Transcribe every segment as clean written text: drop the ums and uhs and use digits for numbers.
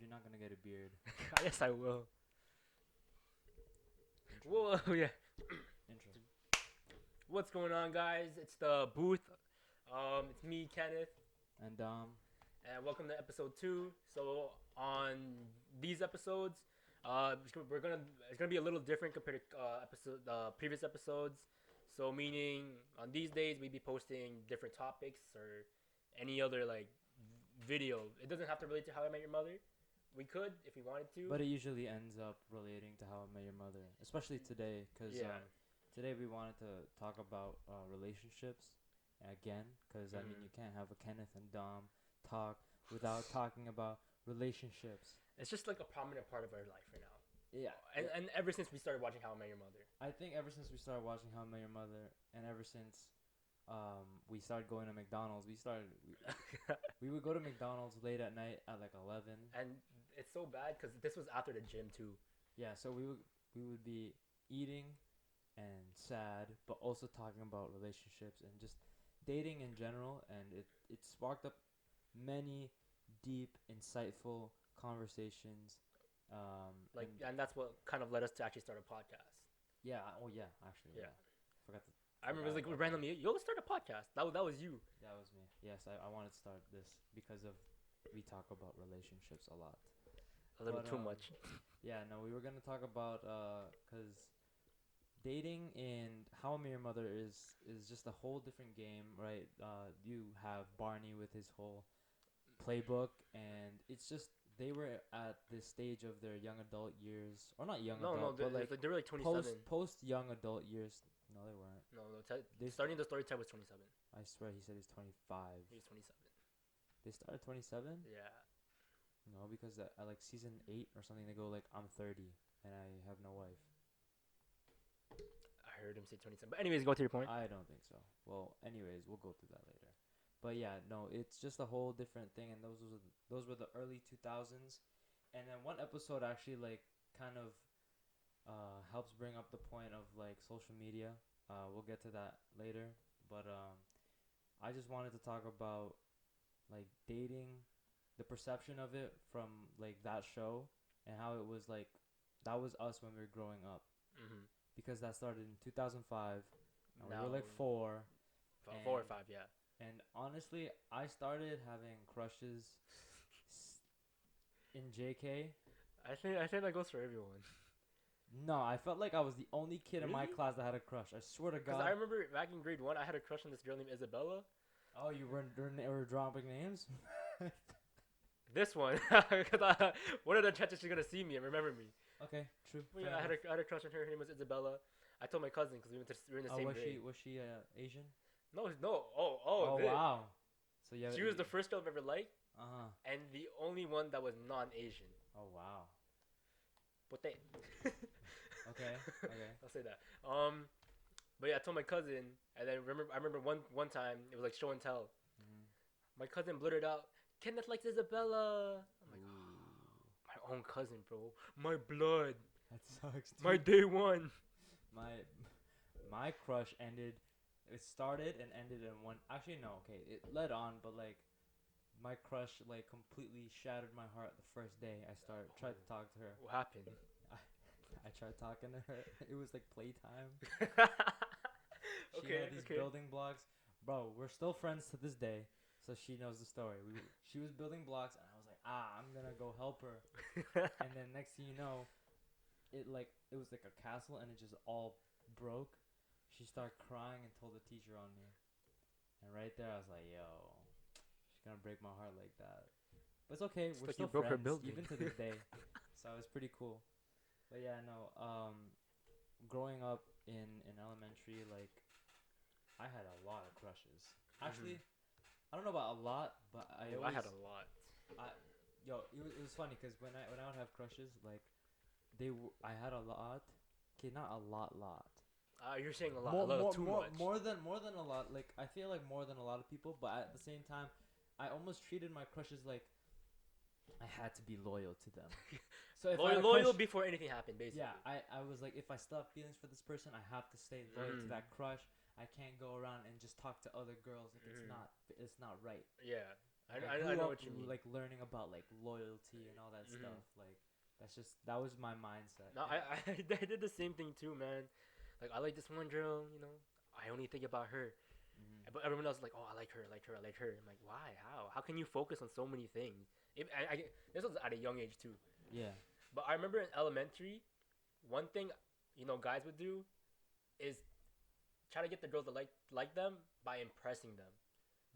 you're not gonna get a beard. I guess I will. Whoa, yeah. Intro. What's going on, guys? It's the booth. It's me, Kenneth, And and welcome to episode 2. So on these episodes, it's gonna be a little different compared to previous episodes. So meaning on these days we'd be posting different topics or any other video. It doesn't have to relate to How I Met Your Mother. We could if we wanted to. but it usually ends up relating to How I Met Your Mother, especially today, because Yeah. today we wanted to talk about relationships again, because I mean Mhm. you can't have a Kenneth and Dom talk without talking about relationships. It's just like a prominent part of our life right now. Yeah, And ever since we started watching How I Met Your Mother. I think ever since we started watching How I Met Your Mother, and ever since we started going to McDonald's, we would go to McDonald's late at night at like 11. And it's so bad because this was after the gym too. Yeah, so we would be eating and sad, but also talking about relationships and just dating in general, and it sparked up many deep, insightful conversations. And And that's what kind of led us to actually start a podcast. yeah, oh yeah, actually, Yeah. yeah, forgot to I remember it forgot was like about that. randomly, yo, let's start a podcast. That was you. That was me. Yes, I wanted to start this because of we talk about relationships a lot. A little But too much. yeah, no, we were gonna talk about cause dating in How I Met Your Mother is just a whole different game, right? You have Barney with his whole playbook, and it's just they were at this stage of their young adult years, or not young No, adult, but like they were like 27. post young adult years. No, they weren't. No, They starting the story time was 27. I swear he said he's 25. He was 27. They started 27. Yeah. No, because at like season 8 or something, they go like, I'm 30 and I have no wife. I heard him say 27. But anyways, go to your point. I don't think so. Well, anyways, we'll go through that later. But yeah, no, it's just a whole different thing, and those were the early 2000s. And then one episode actually like kind of helps bring up the point of like social media. We'll get to that later, but I just wanted to talk about like dating, the perception of it from like that show, and how it was like that was us when we were growing up, Mm-hmm. because that started in 2005. And we Now, were like 4. 4 or 5, yeah. And honestly, I started having crushes in JK. I think that goes for everyone. No, I felt like I was the only kid in my Really? class that had a crush. I swear to Because God. I remember back in grade 1, I had a crush on this girl named Isabella. Oh, you were dropping names? This one, because what are the chances she's gonna see me and remember me? Okay, true. But fair yeah, enough. I had a crush on her. Her name was Isabella. I told my cousin because we were in the Oh, same was grade. she Asian? No, no. Oh, This. wow. So yeah. She was the first girl I've ever liked, Uh-huh. and the only one that was non-Asian. Oh, wow. Pote. Okay. Okay. I'll say that. But yeah, I told my cousin, and then I remember one time it was like show and tell. Mhm. My cousin blurted out, "Kenneth likes Isabella." I'm like, Ooh, my own cousin, bro. My blood. that sucks. My Dude. day one. My my crush ended. It started and ended in one. Actually, no. Okay, it led on, but like my crush like completely shattered my heart the first day I tried to talk to her. What happened? I tried talking to her. It was like playtime. She Okay, had these okay. building blocks. Bro, we're still friends to this day, so she knows the story. She was building blocks, and I was like, I'm gonna go help her. And then next thing you know, it was like a castle, and it just all broke. She started crying and told the teacher on me. And right there, I was like, yo, she's gonna break my heart like that. But it's okay. It's We're like you still broke her friends, building. even to this day. So it's pretty cool. But yeah, no. Growing up in elementary, like I had a lot of crushes. Actually, I don't know about a lot, but I Ooh, always I had a lot. I it was funny because when I would have crushes, like I had a lot. Okay, not a lot. You're saying a lot. A little too much. More than a lot. Like I feel like more than a lot of people, but at the same time, I almost treated my crushes like I had to be loyal to them. So if I had a Loyal crush, before anything happened, basically. yeah, I was like, if I still have feelings for this person, I have to stay loyal to Mm. that crush. I can't go around and just talk to other girls. Like Mhm. it's not right. Yeah. Like I I grew know up what you mean. like learning about like loyalty and all that Mm-hmm. stuff. Like that was my mindset. No, And I did the same thing too, man. Like I like this one girl, you know. I only think about her, mhm. but everyone else is like, oh, I like her, I like her, I like her. I'm like, why? How? How can you focus on so many things? This was at a young age too. Yeah. But I remember in elementary, one thing, guys would do is try to get the girls to like them by impressing them.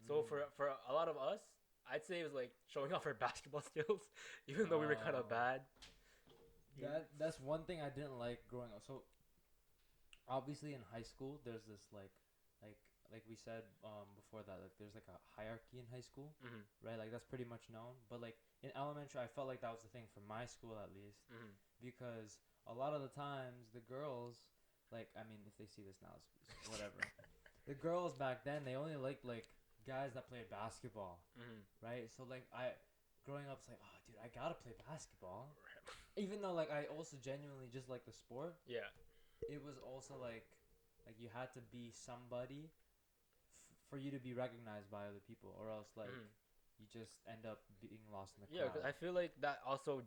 So Mm. for a lot of us, I'd say it was like showing off our basketball skills, even though we were kind of Oh. bad. That's one thing I didn't like growing up. So obviously in high school there's this like like we said before that, like there's like a hierarchy in high school, Mm-hmm. right? Like that's pretty much known. But like in elementary I felt like that was the thing for my school at least, Mm-hmm. because a lot of the times the girls, like I mean if they see this now it's whatever. The girls back then they only liked like guys that played basketball, Mm-hmm. right? So like I growing up it's like, oh dude, I gotta play basketball, even though like I also genuinely just like the sport. Yeah. It was also like you had to be somebody for you to be recognized by other people, or else like Mm-hmm. you just end up being lost in the Yeah, because crowd. I feel like that also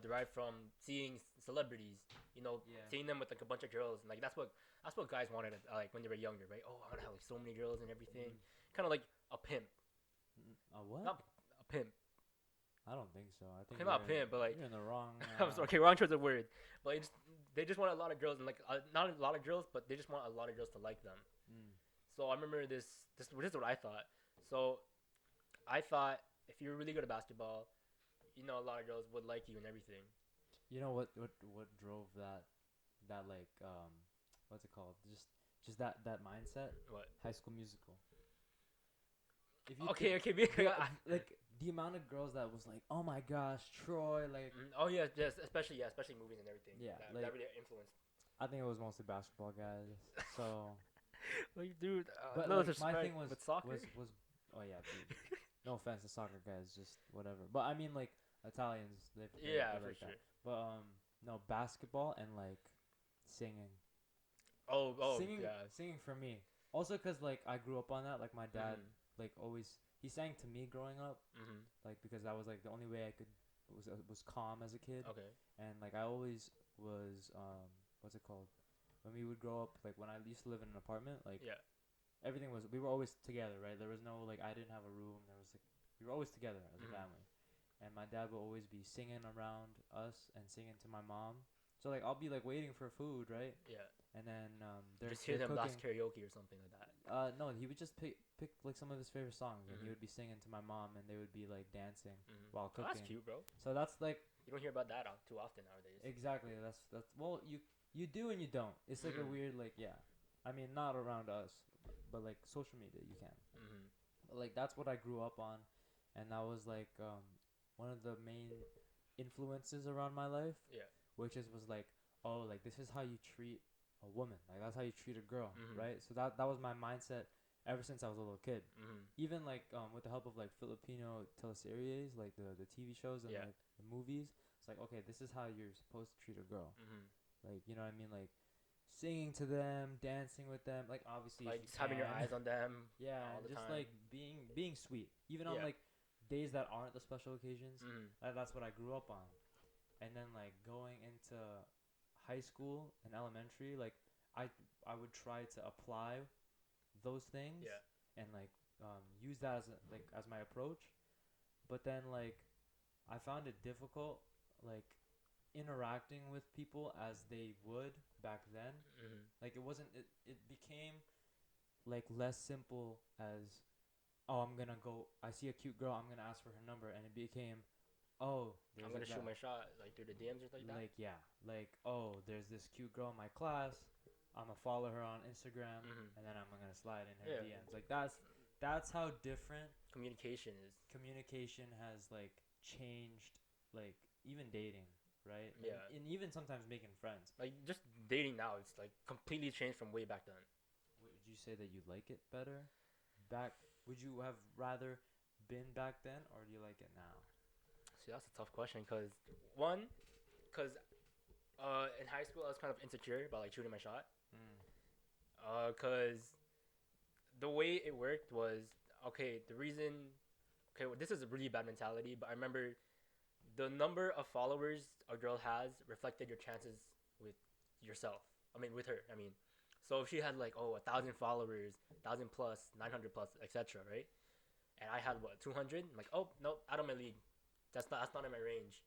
derived from seeing celebrities. Yeah. Seeing them with like a bunch of girls, and like that's what guys wanted like when they were younger, right? Oh, I want to have like so many girls and everything. Mm. Kind of like a pimp, A what? not a pimp. I don't think so. I think Okay, not a pimp, but like you're in the wrong. I'm sorry, okay, wrong choice of word. But they just want a lot of girls, and like not a lot of girls, but they just want a lot of girls to like them. Mm. So I remember this is what I thought. So I thought if you were really good at basketball, a lot of girls would like you and everything. You know what drove that like what's it called? Just that mindset. What? High School Musical. If you think Okay, okay, the like the amount of girls that was like, oh my gosh, Troy, like oh yeah, yes, especially movies and everything. yeah, That really influenced. I think it was mostly basketball guys. So, Like, dude, but no like my disrespect, thing was but soccer. was oh yeah, dude. No offense to soccer guys, just whatever. But I mean like Italians, Yeah, they for like that. sure. But no basketball and like singing. Oh, Singing yeah. singing for me. Also cuz like I grew up on that, like my dad Mhm. like always he sang to me growing up, Mhm. like because that was like the only way I could was calm as a kid. Okay. And like I always was what's it called? When we would grow up, like when I used to live in an apartment, like Yeah. everything was we were always together, right? There was no like I didn't have a room. There was like we were always together as a Mhm. family, and my dad would always be singing around us and singing to my mom. So like I'll be like waiting for food, right? Yeah. And then You just hear they're them cooking. blast karaoke or something like that. No, he would just pick like some of his favorite songs, and he Mhm. would be singing to my mom, and they would be like dancing Mhm. while Oh, that's cooking. cute, bro. So that's like You don't hear about that too often nowadays. exactly that's well you do and you don't. It's like a Mhm. weird like yeah. I mean not around us, but like social media you can. Mhm. Like that's what I grew up on, and that was like one of the main influences around my life, Yeah. which was like, oh, like this is how you treat a woman, like that's how you treat a girl, Mhm. right? So that was my mindset ever since I was a little kid. Mhm. Even like with the help of like Filipino teleseries, like the TV shows and Yeah. like the movies, it's like okay, this is how you're supposed to treat a girl, Mhm. like you know what I mean, like singing to them, dancing with them, like obviously if Like you just having your can. eyes on them Yeah, all and the just time. like being sweet, even on Yeah. like days that aren't the special occasions. Mhm. That's what I grew up on, and then like going into high school and elementary, like I I would try to apply those things Yeah. and like use that as like as my approach, but then like I found it difficult like interacting with people as they would back then. Mhm. Like it became like less simple as oh, I'm gonna go. I see a cute girl. I'm gonna ask for her number, and it became, oh, I'm there's gonna a shoot that, my shot like through the DMs or like that. like yeah, like oh, there's this cute girl in my class. I'm gonna follow her on Instagram, Mhm. and then I'm gonna slide in her Yeah. DMs. Like that's how different Communication is. communication has like changed. Like even dating, right? Yeah. And even sometimes making friends. Like just dating now, it's like completely changed from way back then. Would you say that you like it better? Back? Would you have rather been back then, or do you like it now? See, that's a tough question because in high school I was kind of insecure about like shooting my shot. Mm. Because the way it worked was okay. The reason okay, well, this is a really bad mentality, but I remember the number of followers a girl has reflected your chances with yourself. I mean, with her. I mean, so if she had like 1,000 followers, 1,000 plus, 900 plus, etc. Right? And I had what 200. I'm like, oh no, out of my league. That's not in my range.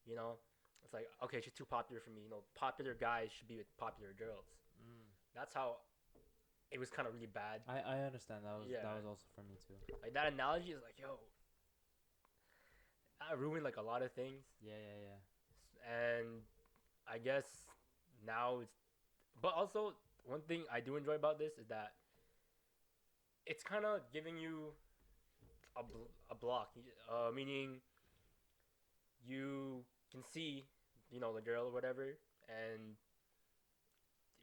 You know, it's like okay, she's too popular for me. You know, popular guys should be with popular girls. Mm. That's how it was kind of really bad. I understand Yeah, that was also for me too. like that analogy is like, yo, I ruined like a lot of things, Yeah. and I guess now it's. But also, one thing I do enjoy about this is that it's kind of giving you a block, meaning you can see, the girl or whatever, and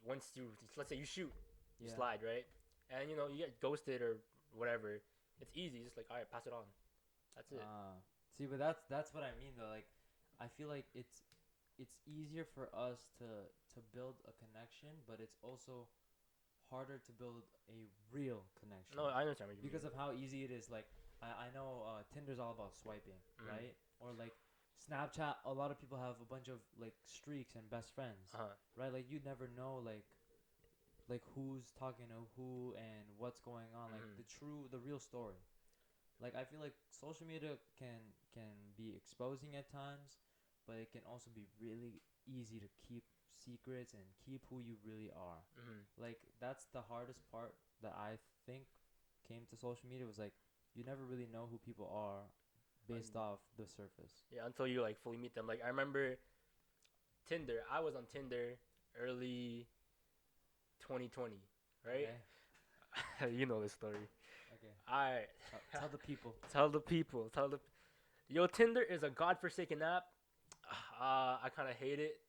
once you, let's say you shoot, you Yeah. slide, right, and you get ghosted or whatever. It's easy, just like all right, pass it on. That's it. See, but that's what I mean though. Like, I feel like it's easier for us to build a connection, but it's also harder to build a real connection. No, I understand what you Because mean. of how easy it is. Like, I know Tinder's all about swiping, Mhm. right? Or like Snapchat, a lot of people have a bunch of like streaks and best friends, right? Like you never know like who's talking to who and what's going on, like the real story. Like I feel like social media can be exposing at times, but it can also be really easy to keep secrets and keep who you really are. Like that's the hardest part that I think came to social media was like you never really know who people are based off the surface. Yeah, until you like fully meet them. Like I remember Tinder. I was on Tinder early 2020, right? Okay. You know this story. Okay. All right. Tell the people. Tell the people. Yo, Tinder is a godforsaken app. I kind of hate it,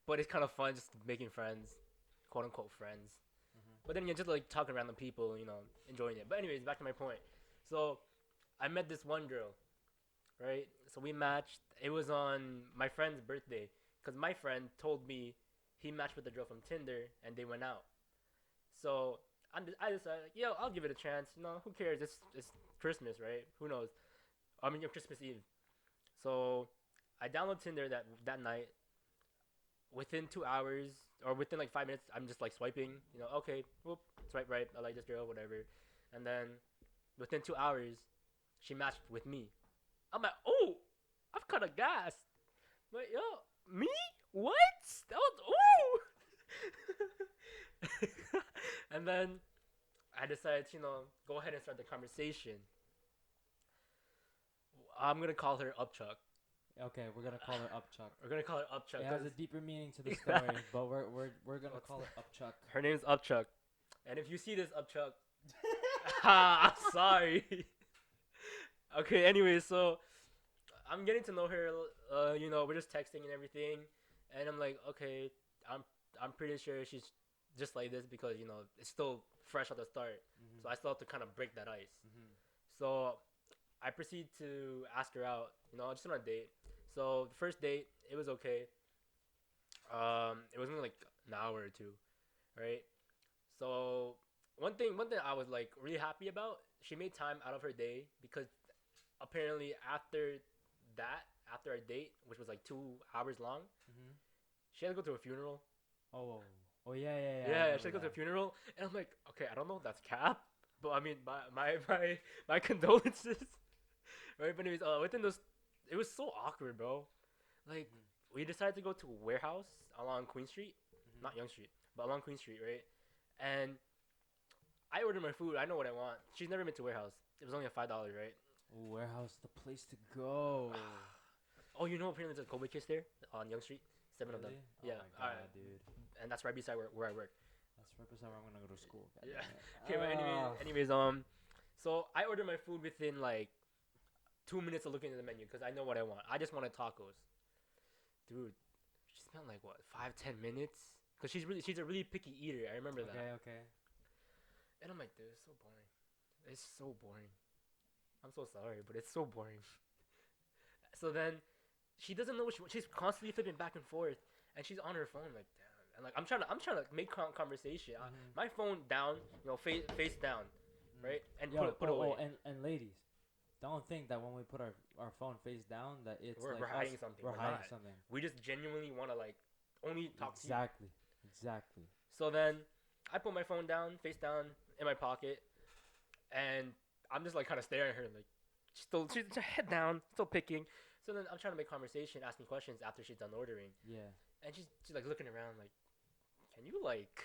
but it's kind of fun just making friends, quote unquote friends. But then you're just like talking to random people, enjoying it. But anyways, back to my point. So I met this one girl, right? So we matched. It was on my friend's birthday, cause my friend told me he matched with a girl from Tinder and they went out. So I decided, like, yo, I'll give it a chance. Who cares? It's Christmas, right? Who knows? I mean, Christmas Eve. So I downloaded Tinder that night. Within 2 hours or within like 5 minutes, I'm just like swiping. Okay, whoop, swipe right. I like this girl, whatever. And then within 2 hours, she matched with me. I'm like, oh, I'm kind of gassed. I'm like, yo, me? What? That was ooh. And then I decided to, go ahead and start the conversation. I'm gonna call her Upchuck. Okay, we're gonna call her Upchuck. We're gonna call her Upchuck. It has a deeper meaning to the story, but we're gonna call her Upchuck. Her name's Upchuck, and if you see this Upchuck, I'm sorry. Okay. Anyway, so I'm getting to know her. We're just texting and everything, and I'm like, okay, I'm pretty sure she's just like this because it's still fresh at the start, so I still have to kind of break that ice. So I proceed to ask her out, just on a date. So the first date, it was okay. It was only like an hour or two, right? So one thing I was like really happy about, she made time out of her day because apparently after our date, which was like 2 hours long, she had to go to a funeral. Oh yeah. Yeah, she had to go to a funeral, and I'm like, okay, I don't know if that's cap, but I mean, my condolences. Right, but anyways, within those, it was so awkward, bro. Like, we decided to go to a warehouse along Queen Street, not Young Street, but along Queen Street, right? And I ordered my food. I know what I want. She's never been to warehouse. It was only a $5, right? Ooh, warehouse, the place to go. Oh, apparently there's a Kobe Kiss there on Young Street. 7 of them. Oh Yeah, my god, dude. and that's right beside where I work. That's right beside where I'm gonna go to school. God Yeah. damn it. Okay, but anyways, so I ordered my food within like 2 minutes of looking at the menu because I know what I want. I just wanted tacos, dude. She spent like what 5-10 minutes because she's a really picky eater. I remember that. Okay. And I'm like, dude, it's so boring. It's so boring. I'm so sorry, but it's so boring. So then she doesn't know what she's constantly flipping back and forth, and she's on her phone like, damn. And like I'm trying to make conversation. My phone down, face down, right, and Yo, put it away. and ladies, don't think that when we put our phone face down that it's We're, like we're us. hiding something. We're We're hiding not. something. We just genuinely want to like only talk to you. Exactly. Exactly. So then I put my phone down, face down, in my pocket, and I'm just like kind of staring at her, like she's head down, still picking. So then I'm trying to make conversation, asking questions after she's done ordering, Yeah. and she's like looking around, like, can you like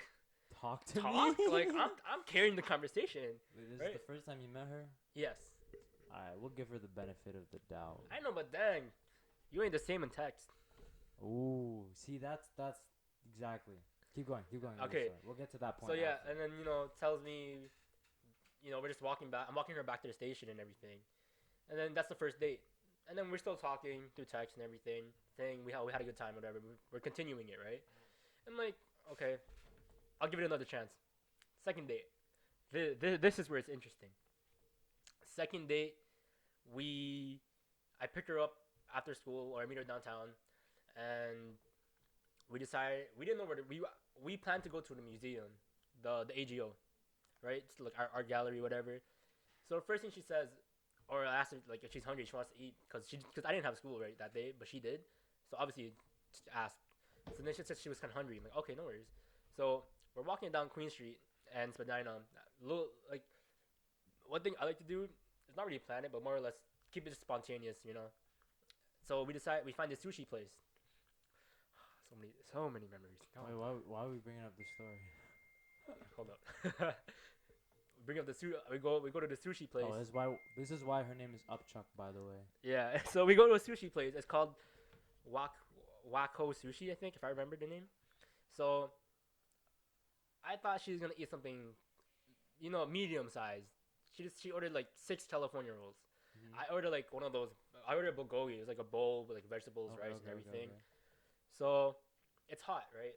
Talk to talk? me. Like I'm carrying the conversation, Wait, this is right? the first time you met her. Yes, All right, we'll give her the benefit of the doubt. I know, but dang, you ain't the same in text. Ooh, see, that's exactly. Keep going. Keep going. with the Okay, story. We'll get to that so point. yeah, after. and then tells me, we're just walking back. I'm walking her back to the station and everything, and then that's the first date. And then we're still talking through text and everything, saying we had a good time, whatever. We're continuing it, right? And like, okay, I'll give it another chance. Second date. This is where it's interesting. Second date, we, I picked her up after school, or I meet her downtown, and we decided we didn't know where we planned to go to the museum, the AGO, right? It's like our art gallery, whatever. So the first thing she says, or I asked her like if she's hungry, she wants to eat, because I didn't have school right that day, but she did. So obviously, just asked. So then she said she was kind of hungry. I'm like, okay, no worries. So we're walking down Queen Street and Spadina. Little like one thing I like to do is not really plan it, but more or less keep it spontaneous. So we find this sushi place. So many memories. Wait, why are we bringing up this story? Hold up. Bring up we go to the sushi place. Oh, this is why her name is Upchuck, by the way. Yeah, so we go to a sushi place. It's called Wako Sushi, I think, if I remember the name. So I thought she was gonna eat something, medium sized. She ordered like 6 California rolls. Mm-hmm. I ordered like one of those. I ordered bulgogi. It was like a bowl with like vegetables, rice, and everything. Okay. So it's hot, right?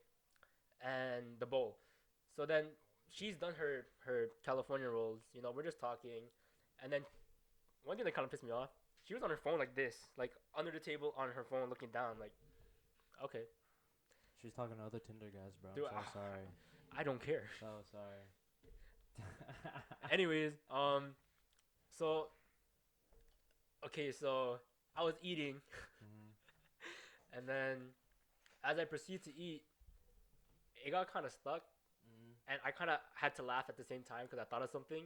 And the bowl. So then she's done her California rolls. We're just talking, and then one thing that kind of pissed me off. She was on her phone like this, like under the table on her phone, looking down. Like, okay, She's talking to other Tinder guys, bro. Dude, I'm so sorry. I don't care. So sorry. Anyways, so okay, so I was eating, Mm-hmm. and then as I proceed to eat, it got kind of stuck, Mm-hmm. and I kind of had to laugh at the same time because I thought of something.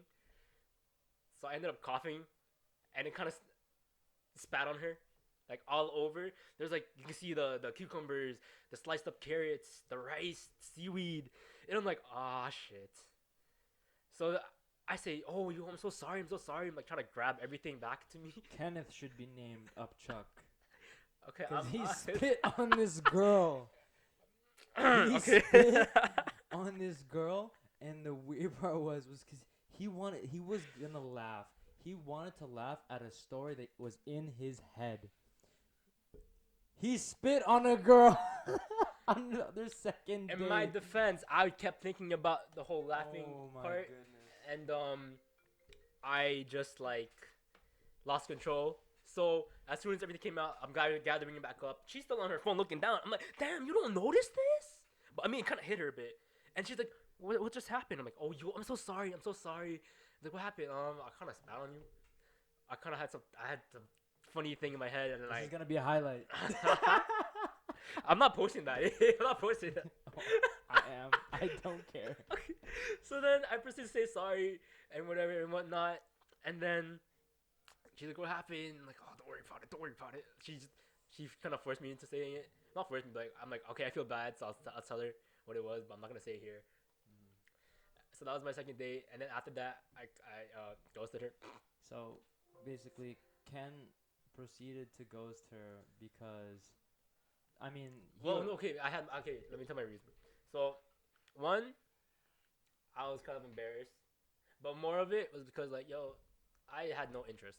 So I ended up coughing, and it kind of spat on her, like all over. There's like you can see the cucumbers, the sliced up carrots, the rice, seaweed, and I'm like, ah, shit. So I say, oh, I'm so sorry, I'm so sorry. I'm like trying to grab everything back to me. Kenneth should be named Upchuck. Okay, Because he spit on this girl. He okay. spit on this girl, and the weird part was because he was gonna laugh. He wanted to laugh at a story that was in his head. He spit on a girl on their second In date. my defense, I kept thinking about the whole laughing Oh my part, goodness. and I just like lost control. So as soon as everything came out, I'm gathering it back up. She's still on her phone looking down. I'm like, damn, you don't notice this? But I mean, it kind of hit her a bit, and she's like, what just happened? I'm like, oh, I'm so sorry. I'm so sorry. Like, what happened? I kind of spat on you. I had some funny thing in my head, and then This is gonna be a highlight. I'm not posting that. I'm not posting that. I am. I don't care. Okay. So then I proceeded to say sorry and whatever and whatnot, and then she's like, "What happened?" I'm like, "Oh, don't worry about it. Don't worry about it." She kind of forced me into saying it. Not forced me, but I'm like, "Okay, I feel bad, so I'll tell her what it was, but I'm not gonna say it here." So that was my second date, and then after that, I ghosted her. So basically, Ken proceeded to ghost her because, I mean, Well, no, okay, let me tell my reason. So, one, I was kind of embarrassed, but more of it was because like, yo, I had no interest.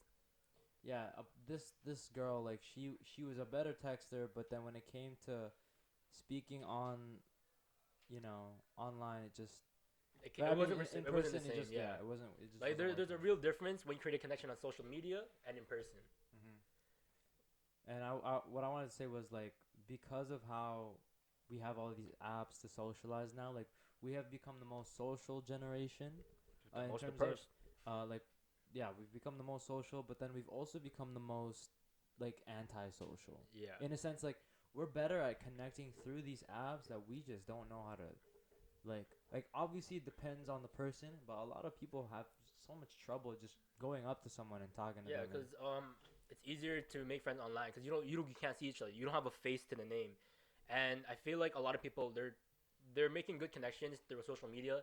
yeah, this girl, like she was a better texter, but then when it came to speaking on, online, it just. But It I mean, wasn't in it wasn't person, the same. it just Yeah, it wasn't. It just like wasn't there's a working. real difference when you create a connection on social media and in person. And what I wanted to say was like because of how we have all these apps to socialize now, like we have become the most social generation The in most terms dispersed. of like yeah, we've become the most social, but then we've also become the most like antisocial. Yeah. In a sense, like we're better at connecting through these apps that we just don't know how to like obviously it depends on the person, but a lot of people have so much trouble just going up to someone and talking to Yeah, them and because it's easier to make friends online because you can't see each other. You don't have a face to the name, and I feel like a lot of people they're making good connections through social media.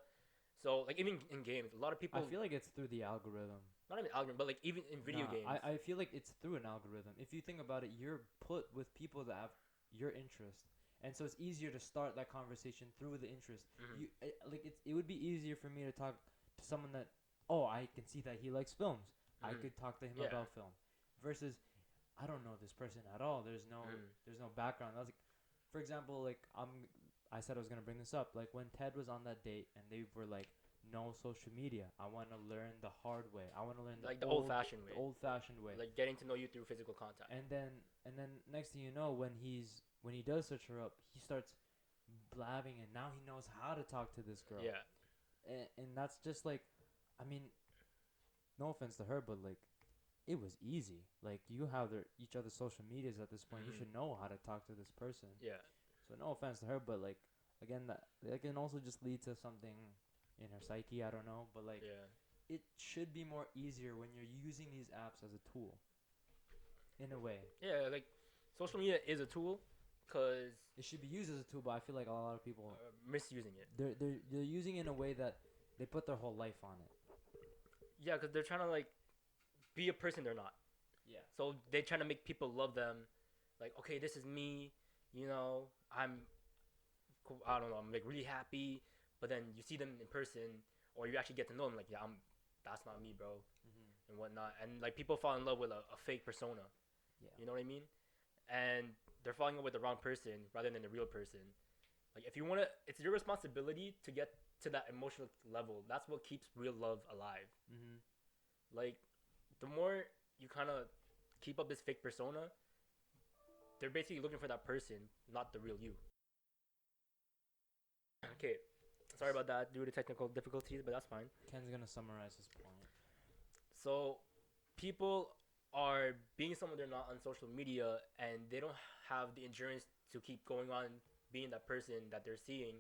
So like even in games, a lot of I people feel like it's through the algorithm. not even algorithm, but like even in video Nah, games. I feel like it's through an algorithm. If you think about it, you're put with people that have your interest, and so it's easier to start that conversation through the interest. Hmm. It would be easier for me to talk to someone that, oh, I can see that he likes films. I Hmm. could talk to him Yeah. about film, versus I don't know this person at all. Hmm. There's no background. I was like, for example, I said I was gonna bring this up. Like when Ted was on that date and they were like, no social media. I want to learn the hard way. I want to learn Like the old-fashioned the way, old fashioned way. like getting to know you through physical contact. And then next thing you know, when he does search her up, he starts blabbing, and now he knows how to talk to this girl. Yeah. And that's just like, I mean, no offense to her, but like it was easy. Like you have each other's social medias at this point. You Hmm. should know how to talk to this person. Yeah. So no offense to her, but like again, that can also just lead to something in her psyche. I don't know, but like Yeah. it should be more easier when you're using these apps as a tool. In a way, Yeah. Like social media is a tool, cause it should be used as a tool, but I feel like a lot of people misusing it. they're using it in a way that they put their whole life on it. Yeah, cause they're trying to like be a person they're not. Yeah. So they trying to make people love them. Like, okay, this is me. You know, I don't know. I'm like really happy. But then you see them in person, or you actually get to know them. Like, yeah, that's not me, bro, Mm-hmm. and whatnot. And like people fall in love with a fake persona. Yeah. You know what I mean? And they're falling in love with the wrong person rather than the real person. Like, if you wanna, it's your responsibility to get to that emotional level. That's what keeps real love alive. Mm-hmm. Like, the more you kind of keep up this fake persona, they're basically looking for that person, not the real you. Okay, sorry about that due to technical difficulties, but that's fine. Ken's gonna summarize his point. So, people are being someone they're not on social media, and they don't have the endurance to keep going on being that person that they're seeing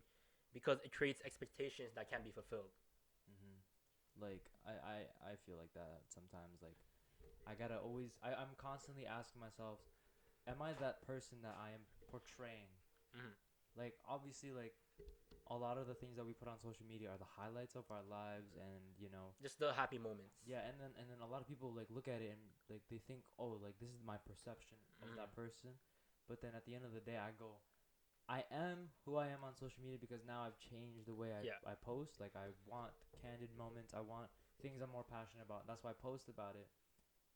because it creates expectations that can't be fulfilled. Mm-hmm. Like I feel like that sometimes. Like I gotta always I'm constantly asking myself, am I that person that I am portraying? Mm-hmm. Like obviously, like a lot of the things that we put on social media are the highlights of our lives, and Just the happy moments. yeah, and then a lot of people like look at it and like they think, oh, like this is my perception of Mm-hmm. that person, but then at the end of the day, I go, I am who I am on social media because now I've changed the way Yeah. I post. Like I want candid moments. I want things I'm more passionate about. That's why I post about it.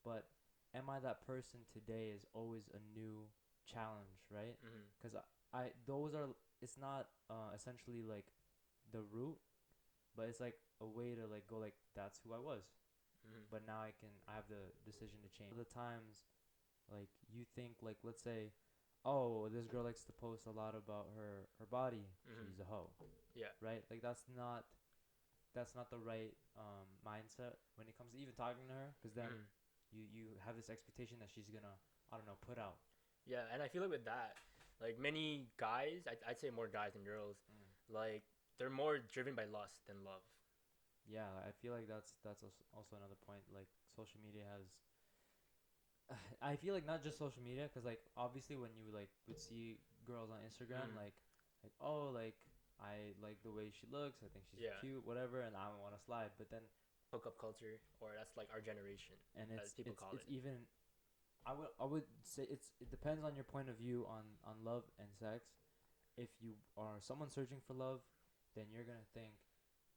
But am I that person today is always a new challenge, right? Mm-hmm. Because I those are it's not essentially like the root, but it's like a way to like go like that's who I was. Mm-hmm. But now I have the decision to change. The times like you think like let's say, oh, this girl likes to post a lot about her body. Mm-hmm. She's a hoe, Yeah. right? Like that's not the right mindset when it comes to even talking to her, because then Mm-hmm. you have this expectation that she's gonna, I don't know, put out. Yeah, and I feel like with that, like many guys, I'd say more guys than girls, Mm. like they're more driven by lust than love. Yeah, I feel like that's also another point. Like social media has, I feel like not just social media, because like obviously when you like would see girls on Instagram, Mm. like oh like I like the way she looks. I think she's Yeah, cute, whatever, and I want to slide. But then hookup culture, or that's like our generation, and as people call it's it. even I would say it depends on your point of view on love and sex. If you are someone searching for love, then you're gonna think,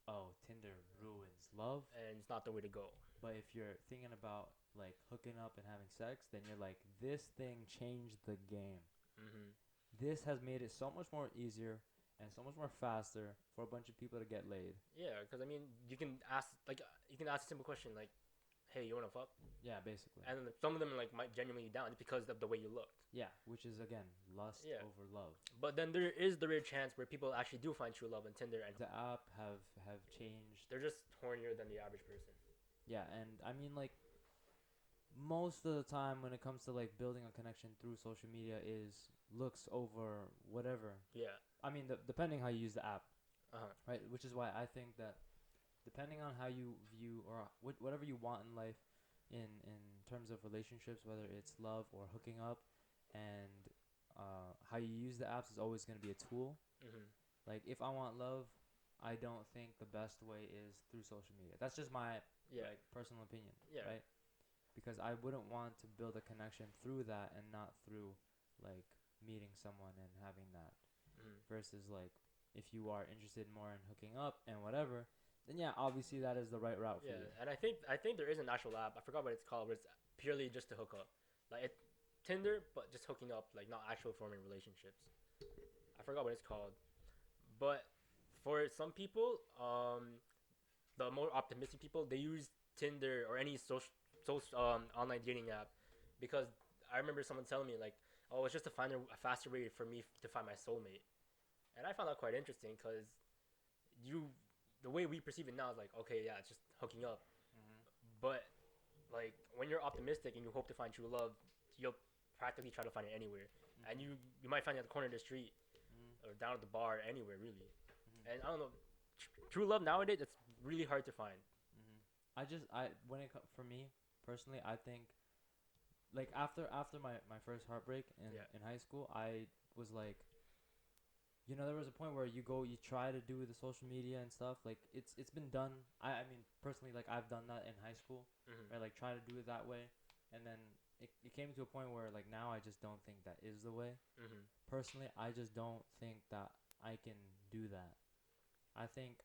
oh, Tinder ruins love. And it's not the way to go. But if you're thinking about like hooking up and having sex, then you're like, this thing changed the game. Mm-hmm. This has made it so much more easier and so much more faster for a bunch of people to get laid. Yeah, because I mean, you can ask a simple question like, "Hey, you wanna fuck?" Yeah, basically. And some of them like might genuinely be down because of the way you looked. Yeah, which is again lust Yeah. over love. But then there is the rare chance where people actually do find true love on Tinder, and The app have changed. they're just hornier than the average person. Yeah, and I mean like most of the time when it comes to like building a connection through social media is looks over whatever. Yeah. I mean, depending how you use the app, Uh huh. right? Which is why I think that depending on how you view or whatever you want in life, in terms of relationships, whether it's love or hooking up, and how you use the apps is always going to be a tool. Mhm. Like if I want love, I don't think the best way is through social media. That's just my Yeah. like personal opinion, Yeah. right? Because I wouldn't want to build a connection through that and not through like meeting someone and having that Mhm. versus like if you are interested more in hooking up and whatever, then yeah, obviously that is the right route for Yeah, you. and I think there is an actual app. I forgot what it's called, but it's purely just to hook up, like it, Tinder, but just hooking up, like not actual forming relationships. I forgot what it's called, but for some people, the more optimistic people, they use Tinder or any social online dating app, because I remember someone telling me like, oh, it's just a faster way for me to find my soulmate, and I found that quite interesting because you, the way we perceive it now is like, okay, yeah, it's just hooking up, Mm-hmm. but like when you're optimistic and you hope to find true love, you'll practically try to find it anywhere, and Mm-hmm. you might find it at the corner of the street Mm-hmm. or down at the bar, anywhere really. And Mm-hmm. I don't know, true love nowadays it's really hard to find. Mm-hmm. I when it for me personally, I think like after my first heartbreak Yeah. in high school, I was like, there was a point where you try to do the social media and stuff. Like it's been done. I mean personally, like I've done that in high school, Mhm. right? Like try to do it that way, and then it came to a point where like now I just don't think that is the way. Mhm. Personally, I just don't think that I can do that. I think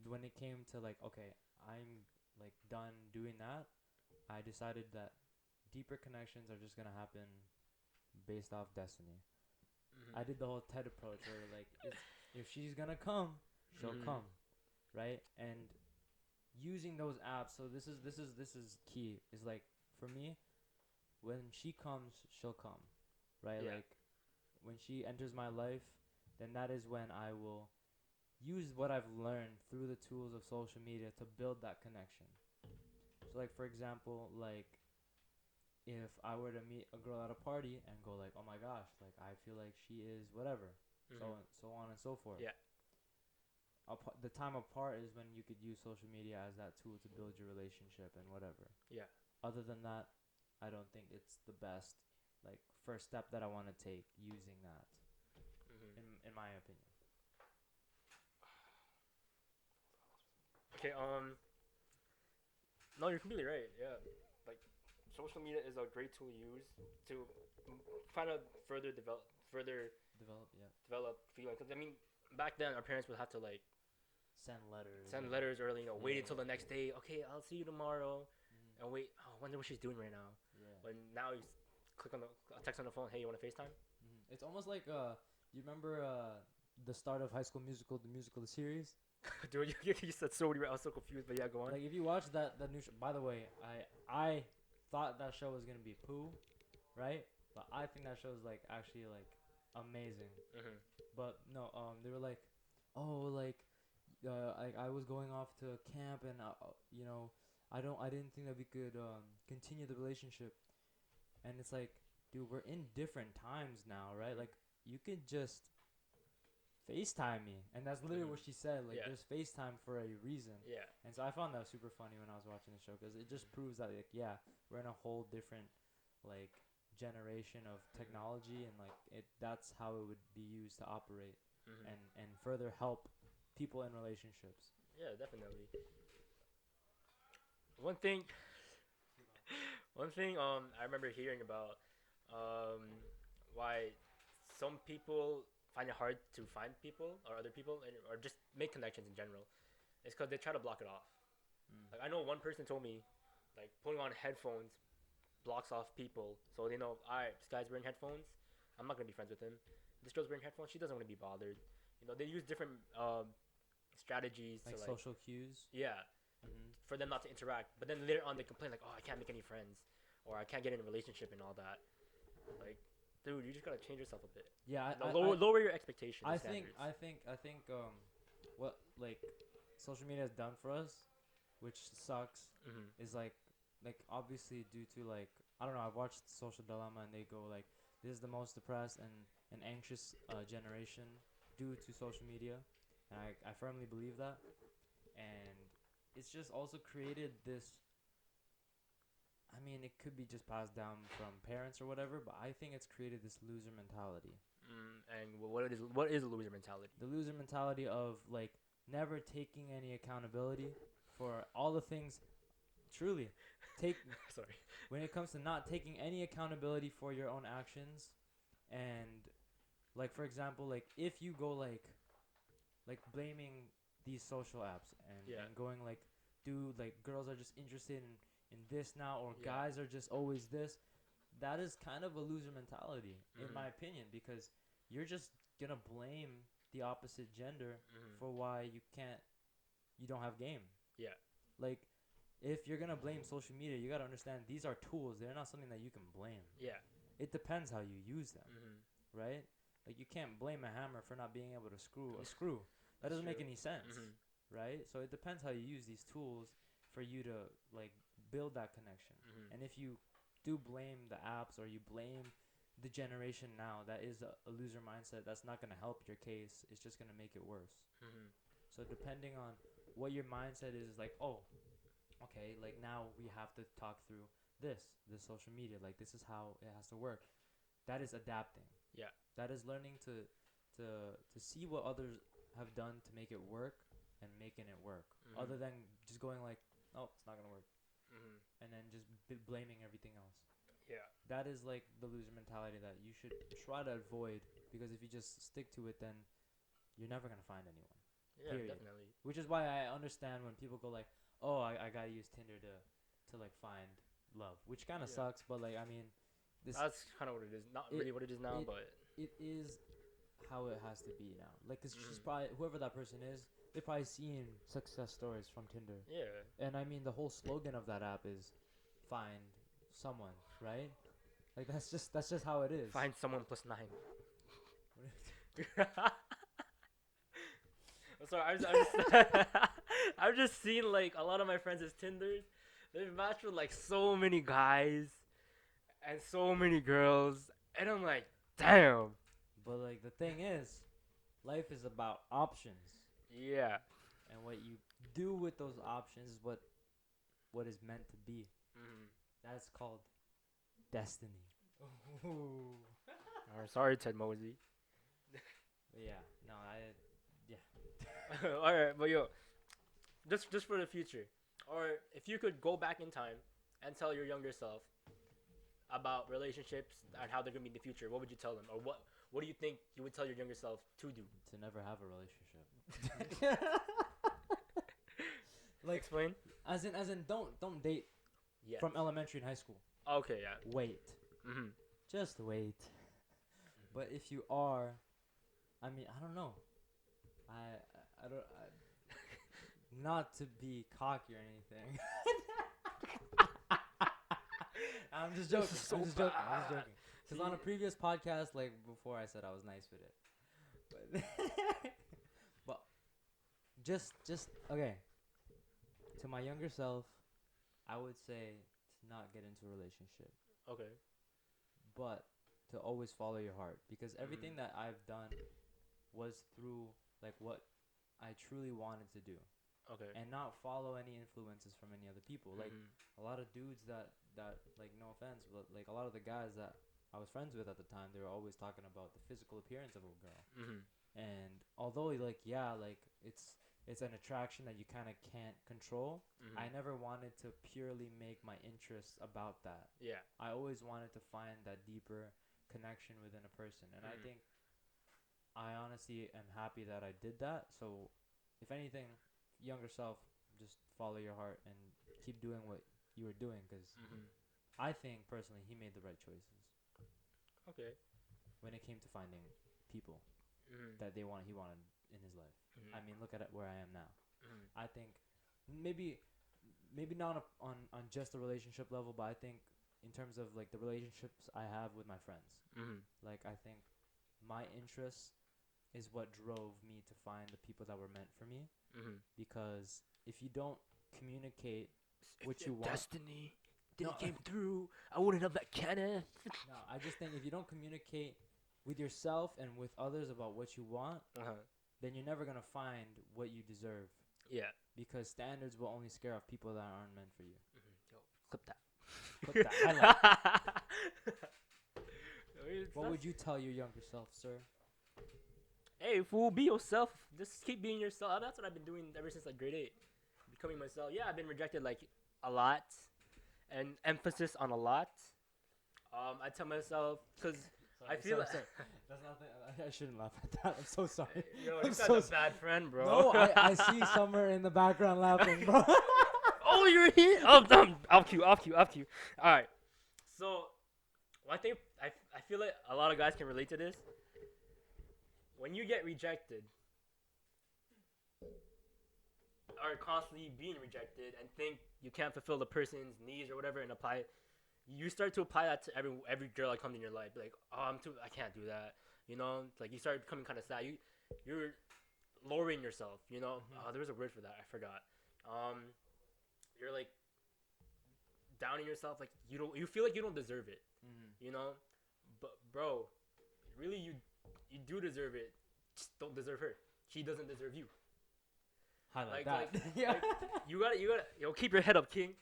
when it came to like okay, I'm like done doing that. I decided that deeper connections are just gonna happen based off destiny. I Mhm. did the whole TED approach where like it's if she's gonna come, she'll Mhm. come, right? And using those apps. So this is key. Is like for me, when she comes, she'll come, right? Yeah. Like when she enters my life, then that is when I will use what I've learned through the tools of social media to build that connection. So like for example, like if I were to meet a girl at a party and go like, "Oh my gosh, like I feel like she is whatever." Mhm. So on and so forth. Yeah. The time apart is when you could use social media as that tool to build your relationship and whatever. Yeah. Other than that, I don't think it's the best like first step that I want to take using that Mhm. in my opinion. Okay. No, you're completely right. Yeah. Like, social media is a great tool to use to kind of further Develop, yeah. develop feeling. Because I mean, back then our parents would have to like Send letters send and letters early. Wait yeah, until the next day. Okay, I'll see you tomorrow. mm-hmm. And wait. Oh, I wonder what she's doing right now. Yeah. When now you click on the text on the phone. Hey, you want to FaceTime? It's almost like you remember the start of High School Musical, the musical, the series. Dude, you said so many. I was so confused, but yeah, go on. Like if you watch that new show. By the way, I thought that show was gonna be poo, right? But I think that show is like actually like amazing. Mhm. But no, they were like, oh, like, I was going off to camp and I didn't think that we could continue the relationship. And it's like, dude, we're in different times now, right? Mhm. Like you could just FaceTime me, and that's literally Mhm. what she said. Like, Yeah. there's FaceTime for a reason. Yeah. And so I found that super funny when I was watching the show because it just proves that like yeah, we're in a whole different like generation of Mhm. technology and like that's how it would be used to operate Mhm. and further help people in relationships. Yeah, definitely. One thing, one thing. I remember hearing about, um, why some people find it hard to find people or other people or just make connections in general. It's because they try to block it off. Mm. Like I know one person told me, like putting on headphones blocks off people, so they know. All right, this guy's wearing headphones. I'm not gonna be friends with him. This girl's wearing headphones. She doesn't want to be bothered. They use different strategies to Like like, social cues. yeah, Mm-hmm. for them not to interact. But then later on, they complain like, "Oh, I can't make any friends, or I can't get in a relationship and all that." Like, dude, you just gotta change yourself a bit. Yeah, Lower your expectations I and think standards. I think I think what like social media has done for us which sucks, is like obviously due to like I don't know. I've watched Social Dilemma and they go like this is the most depressed and anxious generation due to social media, and I firmly believe that, and it's just also created this. I mean, it could be just passed down from parents or whatever, but I think it's created this loser mentality. And what is a loser mentality? The loser mentality of like never taking any accountability for all the things. Truly, take Sorry. when it comes to not taking any accountability for your own actions, and like for example, like if you go like blaming these social apps Yeah. and going like, dude, like girls are just interested in this now, or Yeah. guys are just always this. That is kind of a loser mentality, in Mhm. my opinion, because you're just gonna blame the opposite gender Mhm. for why you don't have game. Yeah. Like, if you're gonna blame social media, you gotta understand these are tools. They're not something that you can blame. Yeah. It depends how you use them, Mhm. right? Like you can't blame a hammer for not being able to screw a screw. That That's doesn't make true. any sense, Mhm. right? So it depends how you use these tools for you to like build that connection. Mhm. And if you do blame the apps or you blame the generation now, that is a loser mindset. That's not gonna help your case. It's just gonna make it worse. Mhm. So depending on what your mindset is like, oh, okay, like now we have to talk through this social media. Like this is how it has to work. That is adapting. Yeah. That is learning to see what others have done to make it work and making it work. Mhm. Other than just going like, oh, it's not gonna work, Mhm. and then just blaming everything else. Yeah. That is like the loser mentality that you should try to avoid, because if you just stick to it, then you're never gonna find anyone. Yeah. Period. Definitely. Which is why I understand when people go like, "Oh, I gotta use Tinder to like find love," which kind of Yeah. sucks. But like, I mean, this That's kind of what it is. Not it really what it is now, it but. it is how it has to be now. Like, 'cause she's Mhm. probably whoever that person is. They've probably seen success stories from Tinder, Yeah. and I mean the whole slogan of that app is "Find someone," right? Like that's just how it is. Find someone plus 9. I'm sorry. I've just seen like a lot of my friends as Tinders. They've matched with like so many guys and so many girls, and I'm like, damn. But like the thing is, life is about options, Yeah. and what you do with those options is what is meant to be. Mm-hmm. That's called destiny. Ooh. Sorry, Ted Mosey. But yeah, no, yeah. All right, but yo, just for the future, or if you could go back in time and tell your younger self about relationships and how they're gonna be in the future, what would you tell them, or what do you think you would tell your younger self to do? To never have a relationship. Like, Explain. as in, don't date Yes. from elementary and high school. Okay. Yeah. Wait, Mm-hmm. just wait. But if you are, I mean, I don't know. I don't. Not to be cocky or anything. I'm just joking. This is so I'm just joking. I'm just bad. joking. Because on a previous podcast, like before, I said I was nice with it, but but just okay. To my younger self, I would say to not get into a relationship, Okay. but to always follow your heart, because everything Mm-hmm. that I've done was through like what I truly wanted to do, Okay. and not follow any influences from any other people. Like Mm-hmm. a lot of dudes that like, no offense, but like a lot of the guys that I was friends with at the time, they were always talking about the physical appearance of a girl. Mm-hmm. And although like yeah, like it's an attraction that you kind of can't control, Mm-hmm. I never wanted to purely make my interests about that. Yeah. I always wanted to find that deeper connection within a person, and I Mm-hmm. think I honestly am happy that I did that. So if anything, younger self, just follow your heart and keep doing what you were doing, because Mm-hmm. I think personally he made the right choices Okay. when it came to finding people Mm-hmm. that he wanted in his life. Mm-hmm. I mean, look at it where I am now. Mm-hmm. I think maybe not on just the relationship level, but I think in terms of like the relationships I have with my friends. Mm-hmm. Like I think my interests is what drove me to find the people that were meant for me, Mm-hmm. because if you don't communicate If what the you want. destiny didn't No. came through, I wouldn't have met Kenneth. No, I just think if you don't communicate with yourself and with others about what you want, then you're never gonna find what you deserve. Yeah. Because standards will only scare off people that aren't meant for you. Yo, clip that. Clip that. Highlight. What That's- would you tell your younger self, sir? Hey, fool, be yourself. Just keep being yourself. That's what I've been doing ever since like grade 8. Becoming myself. Yeah, I've been rejected like a lot, and emphasis on a lot. I tell myself because I feel like That's nothing. I shouldn't laugh at that. I'm so sorry. yo, I'm you so got a bad friend, bro. No, I see Summer in the background laughing, bro. Oh, you're here. Oh, off cue. All right. So, one thing I feel like a lot of guys can relate to this. When you get rejected, or constantly being rejected, and think you can't fulfill the person's needs or whatever, and apply, you start to apply that to every girl that comes in your life. Like, oh, I can't do that. You know, like you start becoming kind of sad. You're lowering yourself. You know, there was a word for that. I forgot. You're like downing yourself. Like you feel like you don't deserve it. You know, but bro, really you do deserve it. Just don't deserve her. She doesn't deserve you. Highlight Like, that. Yeah. You gotta yo, keep your head up, King.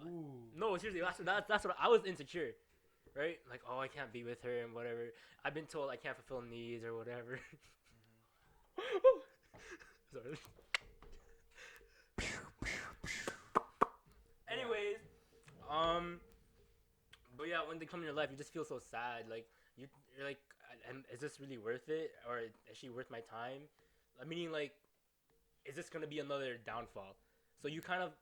Ooh. No, seriously, that's what I was insecure, right? Like, oh, I can't be with her and whatever. I've been told I can't fulfill needs or whatever. Sorry. Anyways, but yeah, when they come in your life, you just feel so sad. Like you're like, is this really worth it, or is she worth my time? Meaning, like, is this gonna be another downfall? So you kind of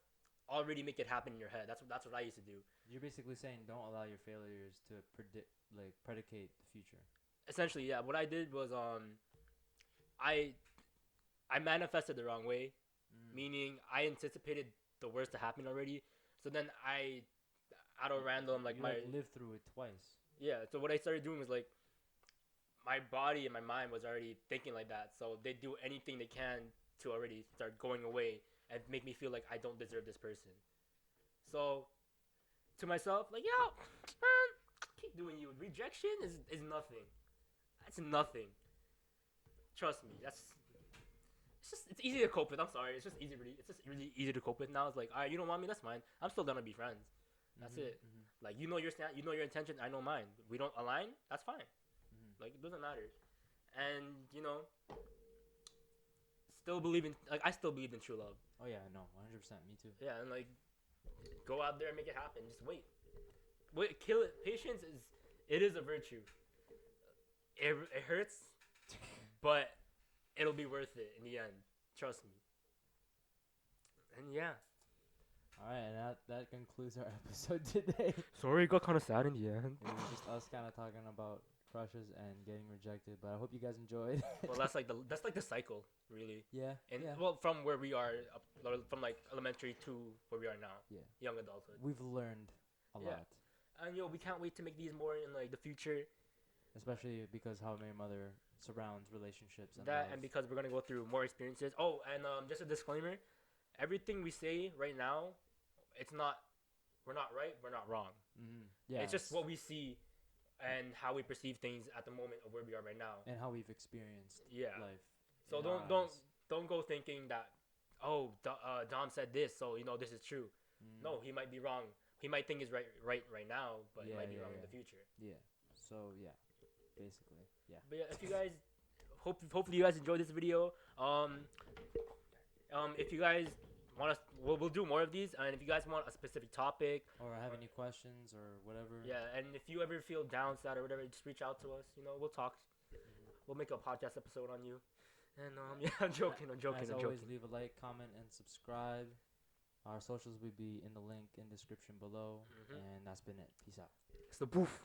already make it happen in your head. That's what I used to do. You're basically saying don't allow your failures to predicate the future. Essentially, yeah. What I did was I manifested the wrong way, meaning I anticipated the worst to happen already. So then out of random, like you lived through it twice. Yeah. So what I started doing was like, my body and my mind was already thinking like that. So they do anything they can to already start going away and make me feel like I don't deserve this person. So to myself, like, yo, man, keep doing you. Rejection is nothing. That's nothing. Trust me. It's easy to cope with. I'm sorry. It's just really easy to cope with now. It's like, all right, you don't want me, that's fine. I'm still gonna be friends. That's it. Like, you know your intention, I know mine. We don't align, that's fine. Like, it doesn't matter. And I still believe in true love. Oh yeah, no, 100%. Me too. Yeah, and like, go out there and make it happen. Just wait, kill it. Patience is a virtue. It hurts, but it'll be worth it in the end. Trust me. And yeah. All right, and that concludes our episode today. Sorry, it got kind of sad in the end. It was just us kind of talking about crushes and getting rejected, but I hope you guys enjoyed. Well, that's like the cycle, really. Yeah. And yeah. well, from where we are, from like elementary to where we are now. Yeah. Young adulthood. We've learned a Yeah. lot. And we can't wait to make these more in like the future. Especially because How I Met Your Mother surrounds relationships and That love. and because we're gonna go through more experiences. Oh, and just a disclaimer: everything we say right now, we're not right, we're not wrong. Yeah. It's just what we see and how we perceive things at the moment of where we are right now. And how we've experienced life. So don't go thinking that, oh, Dom said this, so this is true. No, he might be wrong. He might think it's right now, but he might be wrong in the future. Yeah. So yeah, basically, yeah. But yeah, if you guys hopefully you guys enjoyed this video. If you guys want us, we'll do more of these, and if you guys want a specific topic or have any questions or whatever. Yeah, and if you ever feel down, sad, or whatever, just reach out to us. We'll talk. We'll make a podcast episode on you. And yeah, I'm joking. As always, leave a like, comment, and subscribe. Our socials will be in the link in description below. And that's been it. Peace out. It's the booth.